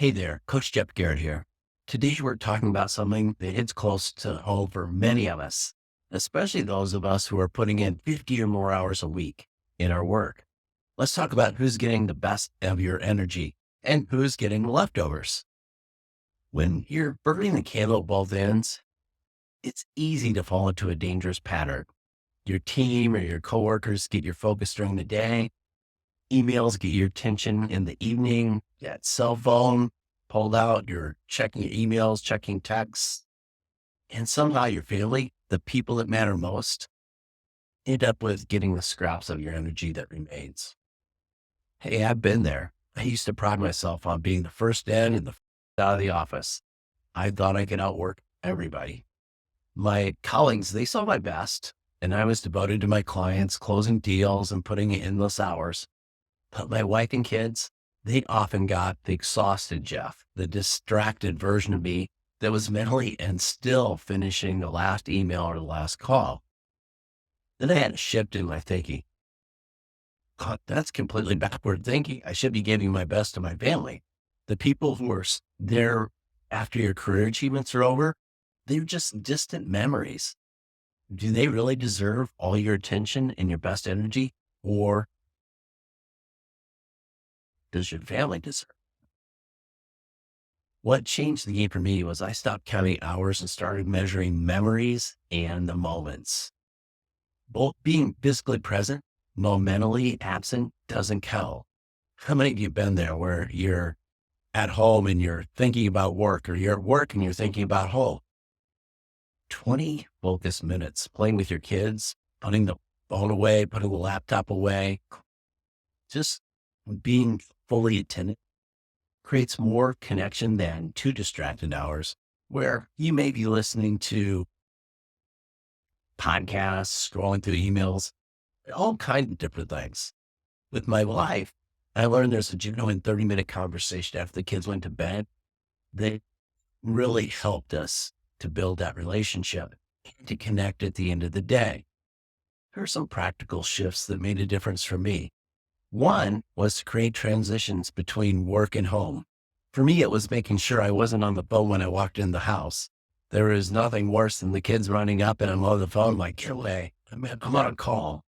Hey there, Coach Garrett here. Today we're talking about something that hits close to home for many of us, especially those of us who are putting in 50 or more hours a week in our work. Let's talk about who's getting the best of your energy and who's getting the leftovers. When you're burning the candle at both ends, it's easy to fall into a dangerous pattern. Your team or your coworkers get your focus during the day. Emails get your attention in the evening. That cell phone pulled out, you're checking your emails, checking texts, and somehow your family, the people that matter most, end up with getting the scraps of your energy that remains. Hey, I've been there. I used to pride myself on being the first in and the first out of the office. I thought I could outwork everybody. My colleagues, they saw my best, and I was devoted to my clients, closing deals and putting in endless hours. But my wife and kids, they often got the exhausted Jeff, the distracted version of me that was mentally and still finishing the last email or the last call. Then I had a shift in my thinking. God, that's completely backward thinking. I should be giving my best to my family. The people who are there after your career achievements are over, they're just distant memories. Do they really deserve all your attention and your best energy? Or does your family deserve? What changed the game for me was I stopped counting hours and started measuring memories and the moments. Both being physically present, mentally absent doesn't count. How many of you have been there where you're at home and you're thinking about work, or you're at work and you're thinking about home? 20 focused minutes playing with your kids, putting the phone away, putting the laptop away, just being fully attentive creates more connection than 2 distracted hours where you may be listening to podcasts, scrolling through emails, all kinds of different things. With my wife, I learned there's a genuine 30-minute conversation after the kids went to bed. They really helped us to build that relationship and to connect at the end of the day. There are some practical shifts that made a difference for me. One was to create transitions between work and home. For me, it was making sure I wasn't on the phone when I walked in the house. There is nothing worse than the kids running up and I'm on the phone like, get away, I'm on a call.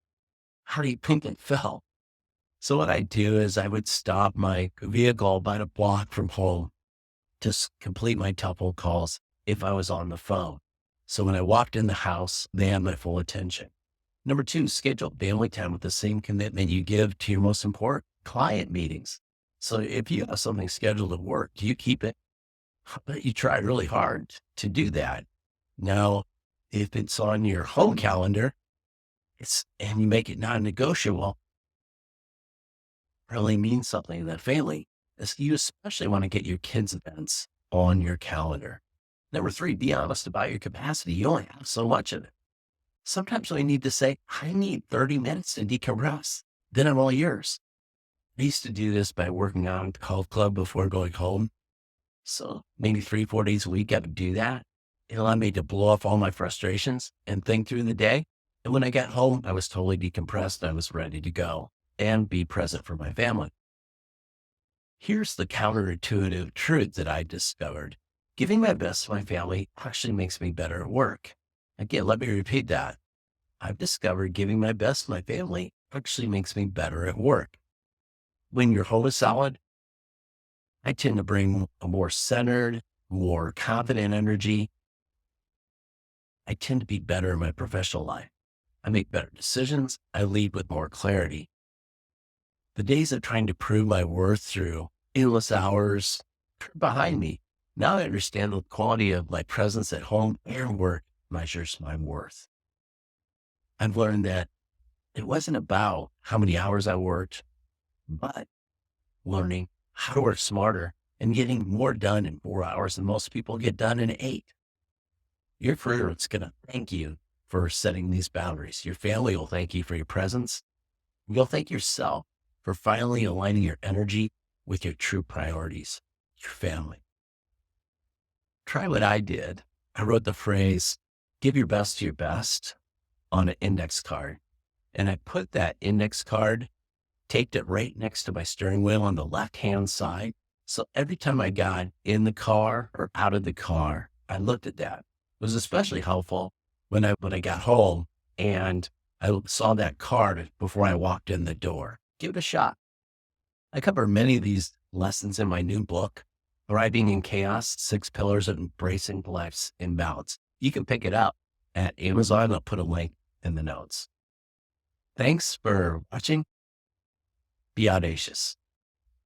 How do you think it felt? So what I do is I would stop my vehicle about a block from home to complete my telephone calls if I was on the phone. So when I walked in the house, they had my full attention. Number 2, schedule family time with the same commitment you give to your most important client meetings. So if you have something scheduled at work, do you keep it? But you try really hard to do that. Now, if it's on your home calendar, and you make it non-negotiable, really means something to that family. You especially want to get your kids' events on your calendar. Number 3, be honest about your capacity. You only have so much of it. Sometimes we need to say, I need 30 minutes to decompress. Then I'm all yours. I used to do this by working out at the golf club before going home. So maybe 3-4 days a week, I would do that. It allowed me to blow off all my frustrations and think through the day. And when I got home, I was totally decompressed. I was ready to go and be present for my family. Here's the counterintuitive truth that I discovered. Giving my best to my family actually makes me better at work. Again, let me repeat that. I've discovered giving my best to my family actually makes me better at work. When your home is solid, I tend to bring a more centered, more confident energy. I tend to be better in my professional life. I make better decisions. I lead with more clarity. The days of trying to prove my worth through endless hours are behind me. Now I understand the quality of my presence at home and work measures my worth. I've learned that it wasn't about how many hours I worked, but learning how to work smarter and getting more done in 4 hours than most people get done in 8. Your career is going to thank you for setting these boundaries. Your family will thank you for your presence. You'll thank yourself for finally aligning your energy with your true priorities, your family. Try what I did. I wrote the phrase, give your best to your best on an index card. And I put that index card, taped it right next to my steering wheel on the left-hand side. So every time I got in the car or out of the car, I looked at that. It was especially helpful when I got home and I saw that card before I walked in the door. Give it a shot. I cover many of these lessons in my new book, Thriving in Chaos, 6 Pillars of Embracing Life's Imbalance. You can pick it up at Amazon. I'll put a link in the notes. Thanks for watching. Be audacious.